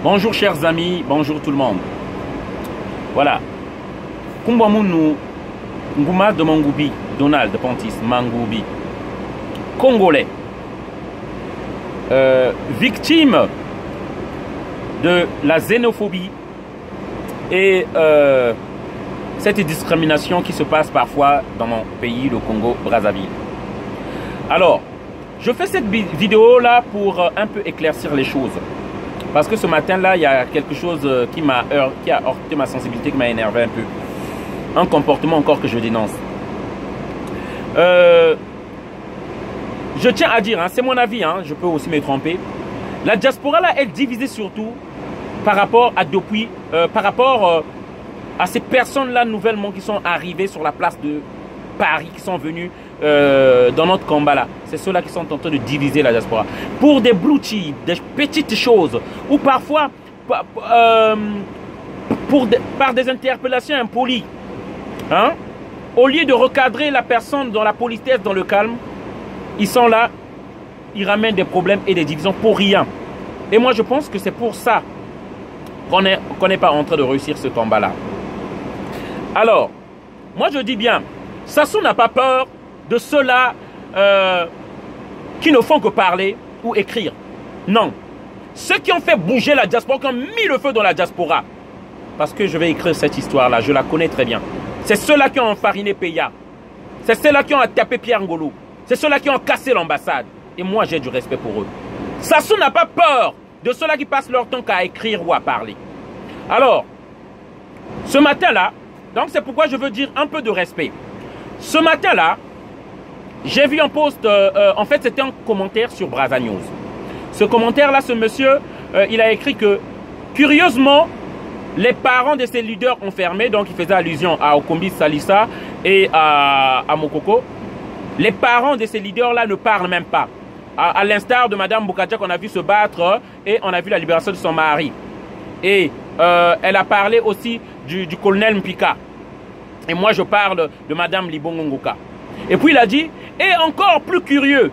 Bonjour chers amis, bonjour tout le monde. Voilà. Kumbamunu Nguma de Mangoubi, Donald de Pontis, Mangoubi, Congolais, victime de la xénophobie et cette discrimination qui se passe parfois dans mon pays, le Congo-Brazzaville. Alors, je fais cette vidéo là pour un peu éclaircir les choses. Parce que ce matin-là, il y a quelque chose qui a heurté ma sensibilité, qui m'a énervé un peu. Un comportement encore que je dénonce. Je tiens à dire, hein, c'est mon avis, hein, je peux aussi me tromper. La diaspora là est divisée surtout par rapport à ces personnes-là nouvellement qui sont arrivées sur la place de Paris, qui sont venus dans notre combat là. C'est ceux-là qui sont en train de diviser la diaspora. Pour des broutilles, des petites choses, ou parfois par des interpellations impolies. Hein? Au lieu de recadrer la personne dans la politesse, dans le calme, ils sont là, ils ramènent des problèmes et des divisions pour rien. Et moi je pense que c'est pour ça qu'on n'est pas en train de réussir ce combat-là. Alors, moi je dis bien, Sassou n'a pas peur de ceux-là qui ne font que parler ou écrire. Non. Ceux qui ont fait bouger la diaspora, qui ont mis le feu dans la diaspora. Parce que je vais écrire cette histoire-là, je la connais très bien. C'est ceux-là qui ont enfariné Peya. C'est ceux-là qui ont tapé Pierre Ngolo. C'est ceux-là qui ont cassé l'ambassade. Et moi, j'ai du respect pour eux. Sassou n'a pas peur de ceux-là qui passent leur temps qu'à écrire ou à parler. Alors, ce matin-là, donc c'est pourquoi je veux dire un peu de respect. Ce matin-là, j'ai vu un post, en fait c'était un commentaire sur Brazza News. Ce commentaire-là, ce monsieur, il a écrit que, curieusement, les parents de ces leaders enfermés, donc il faisait allusion à Okombi Salissa et à Mokoko, les parents de ces leaders-là ne parlent même pas. À l'instar de Madame Boukadia qu'on a vu se battre et on a vu la libération de son mari. Et elle a parlé aussi du colonel Mpika. Et moi je parle de Madame Libongo Ngoka. Et puis il a dit, et encore plus curieux,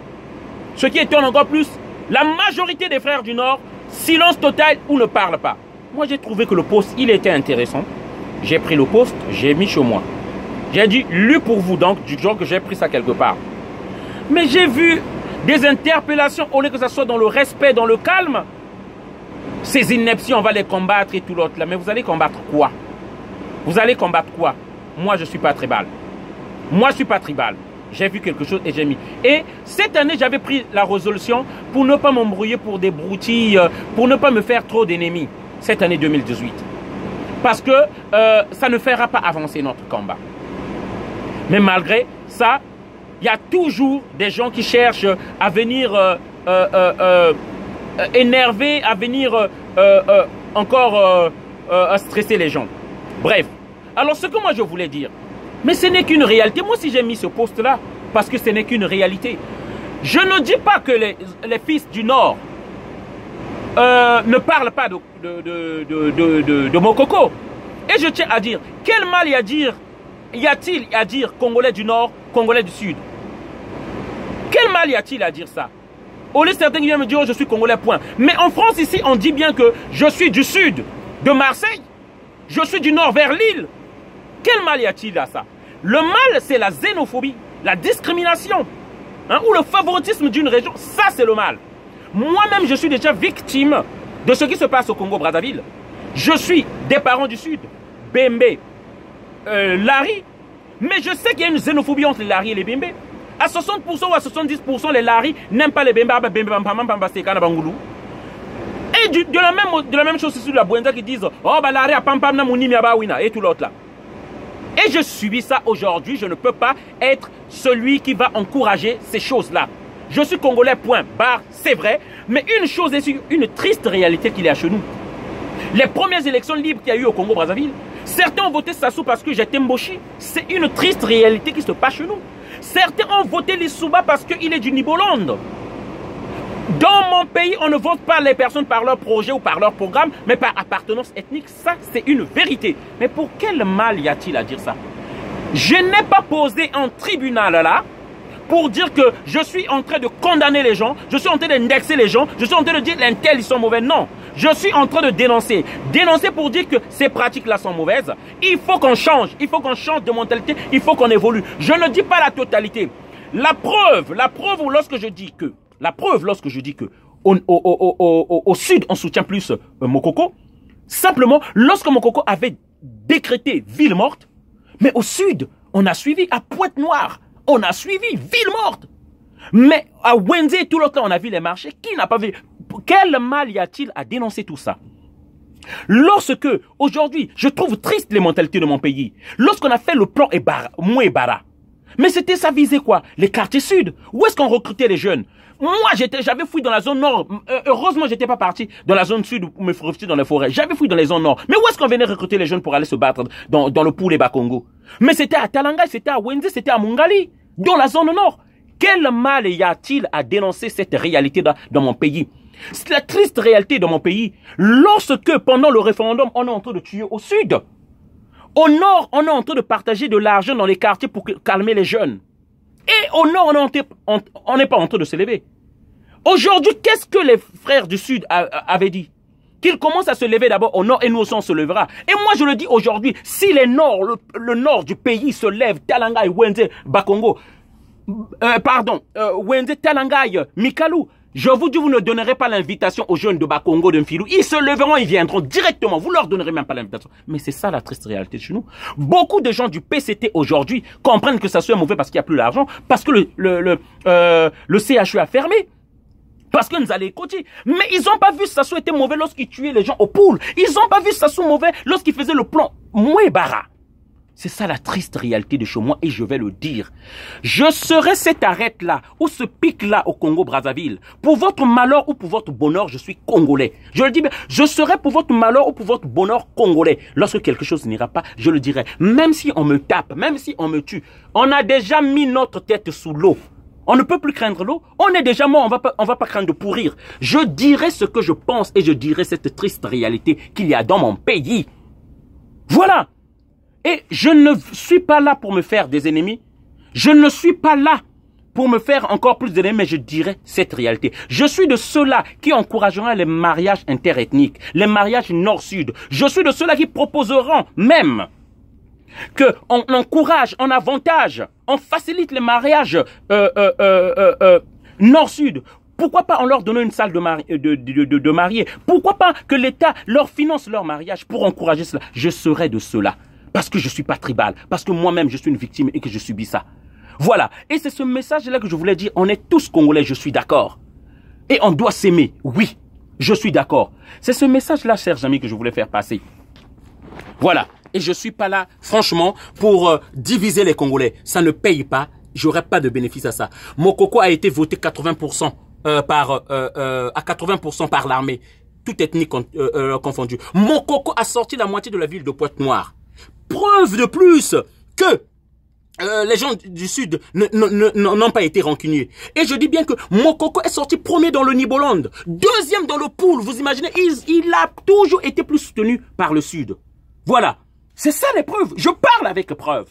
ce qui étonne encore plus, la majorité des frères du Nord, silence total ou ne parle pas. Moi j'ai trouvé que le post, il était intéressant. J'ai pris le post, j'ai mis chez moi. J'ai dit, lu pour vous donc, du genre que j'ai pris ça quelque part. Mais j'ai vu des interpellations, au lieu que ça soit dans le respect, dans le calme. Ces inepties, on va les combattre et tout l'autre là. Mais vous allez combattre quoi? Vous allez combattre quoi? Moi, je ne suis pas tribal. Moi, je ne suis pas tribal. J'ai vu quelque chose et j'ai mis. Et cette année, j'avais pris la résolution pour ne pas m'embrouiller pour des broutilles, pour ne pas me faire trop d'ennemis. Cette année 2018. Parce que ça ne fera pas avancer notre combat. Mais malgré ça, il y a toujours des gens qui cherchent à venir énerver, à venir encore stresser les gens. Bref. Alors ce que moi je voulais dire, mais ce n'est qu'une réalité. Moi si j'ai mis ce post-là, parce que ce n'est qu'une réalité. Je ne dis pas que les fils du Nord ne parlent pas de Mokoko. Et je tiens à dire, quel mal y a-t-il à dire Congolais du Nord, Congolais du Sud? Quel mal y a-t-il à dire ça? Au lieu certains qui viennent me dire, oh, je suis Congolais, point. Mais en France, ici, on dit bien que je suis du Sud, de Marseille. Je suis du Nord vers Lille. Quel mal y a-t-il à ça? Le mal, c'est la xénophobie, la discrimination, hein, ou le favoritisme d'une région. Ça, c'est le mal. Moi-même, je suis déjà victime de ce qui se passe au Congo-Brazzaville. Je suis des parents du Sud, Bembe, Lari. Mais je sais qu'il y a une xénophobie entre les Lari et les Bembe. À 60% ou à 70%, les Lari n'aiment pas les Bembe. Et de la même chose sur la Bouenda qui disent, oh, bah Lari a pampam na mouni miabawina et tout l'autre là. Et je subis ça aujourd'hui. Je ne peux pas être celui qui va encourager ces choses-là. Je suis Congolais, point barre, c'est vrai. Mais une chose est une triste réalité qu'il y a chez nous. Les premières élections libres qu'il y a eu au Congo-Brazzaville, certains ont voté Sassou parce que j'étais Mboshi. C'est une triste réalité qui se passe chez nous. Certains ont voté Lissouba parce qu'il est du Nibolande. Dans mon pays, on ne vote pas les personnes par leur projet ou par leur programme, mais par appartenance ethnique. Ça, c'est une vérité. Mais pour quel mal y a-t-il à dire ça? Je n'ai pas posé un tribunal là pour dire que je suis en train de condamner les gens, je suis en train d'indexer les gens, je suis en train de dire l'intel ils sont mauvais. Non. Je suis en train de dénoncer. Dénoncer pour dire que ces pratiques-là sont mauvaises. Il faut qu'on change. Il faut qu'on change de mentalité. Il faut qu'on évolue. Je ne dis pas la totalité. La preuve lorsque je dis que, au sud, on soutient plus Mokoko. Simplement, lorsque Mokoko avait décrété ville morte, mais au sud, on a suivi à Pointe-Noire. On a suivi ville morte. Mais à Wenzé, tout l'autre temps, on a vu les marchés. Qui n'a pas vu? Quel mal y a-t-il à dénoncer tout ça? Lorsque, aujourd'hui, je trouve triste les mentalités de mon pays. Lorsqu'on a fait le plan Mouébara, mais c'était ça visait quoi? Les quartiers sud. Où est-ce qu'on recrutait les jeunes? Moi, j'avais fouillé dans la zone nord. Heureusement, j'étais pas parti dans la zone sud pour me réfugier dans les forêts. J'avais fouillé dans les zones nord. Mais où est-ce qu'on venait recruter les jeunes pour aller se battre dans le Poul et Bakongo? Mais c'était à Talanga, c'était à Wenzé, c'était à Mungali, dans la zone nord. Quel mal y a-t-il à dénoncer cette réalité dans mon pays? C'est la triste réalité de mon pays. Lorsque, pendant le référendum, on est en train de tuer au sud. Au nord, on est en train de partager de l'argent dans les quartiers pour calmer les jeunes. Et au nord, on n'est pas en train de se lever. Aujourd'hui, qu'est-ce que les frères du Sud avaient dit? Qu'ils commencent à se lever d'abord au nord et nous aussi on se levera. Et moi je le dis aujourd'hui, si le nord du pays se lève, Talanga, Wenzé, Bakongo, Wenzé, Talanga, Mikalu, je vous dis, vous ne donnerez pas l'invitation aux jeunes de Bakongo, de Mfilou. Ils se leveront, ils viendront directement. Vous leur donnerez même pas l'invitation. Mais c'est ça la triste réalité de chez nous. Beaucoup de gens du PCT aujourd'hui comprennent que ça soit mauvais parce qu'il n'y a plus d'argent, parce que le CHU a fermé. Parce que nous allons écouter. Mais ils n'ont pas vu Sassou était mauvais lorsqu'il tuait les gens au pool. Ils n'ont pas vu Sassou mauvais lorsqu'il faisait le plan Mouébara. C'est ça la triste réalité de chez moi et je vais le dire. Je serai cette arête-là ou ce pic-là au Congo-Brazzaville. Pour votre malheur ou pour votre bonheur, je suis congolais. Je le dis bien, je serai pour votre malheur ou pour votre bonheur congolais. Lorsque quelque chose n'ira pas, je le dirai. Même si on me tape, même si on me tue, on a déjà mis notre tête sous l'eau. On ne peut plus craindre l'eau. On est déjà mort, on va pas craindre de pourrir. Je dirai ce que je pense et je dirai cette triste réalité qu'il y a dans mon pays. Voilà. Et je ne suis pas là pour me faire des ennemis. Je ne suis pas là pour me faire encore plus d'ennemis, mais je dirai cette réalité. Je suis de ceux-là qui encourageront les mariages interethniques, les mariages nord-sud. Je suis de ceux-là qui proposeront même qu'on encourage, on avantage, on facilite les mariages nord-sud. Pourquoi pas on leur donne une salle de mariés? Pourquoi pas que l'État leur finance leur mariage pour encourager cela? Je serai de ceux-là. Parce que je ne suis pas tribal, parce que moi-même je suis une victime et que je subis ça. Voilà. Et c'est ce message-là que je voulais dire. On est tous Congolais, je suis d'accord. Et on doit s'aimer. Oui, je suis d'accord. C'est ce message-là, chers amis, que je voulais faire passer. Voilà. Et je ne suis pas là, franchement, pour diviser les Congolais. Ça ne paye pas. J'aurai pas de bénéfice à ça. Mokoko a été voté 80% à 80% par l'armée. Toute ethnie confondue. Mokoko a sorti la moitié de la ville de Pointe-Noire. Preuve de plus que les gens du Sud n'ont pas été rancuniers. Et je dis bien que Mokoko est sorti premier dans le Niboland, deuxième dans le Pool. Vous imaginez, il a toujours été plus soutenu par le Sud. Voilà. C'est ça les preuves. Je parle avec preuves.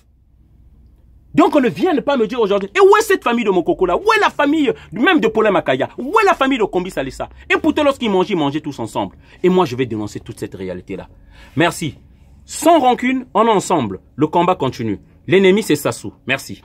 Donc on ne vient pas me dire aujourd'hui, et où est cette famille de Mokoko là? Où est la famille même de Paulin Makaya? Où est la famille de Kombi Salissa? Et pourtant lorsqu'ils mangeaient tous ensemble. Et moi je vais dénoncer toute cette réalité là. Merci. Sans rancune, on est ensemble. Le combat continue. L'ennemi, c'est Sassou. Merci.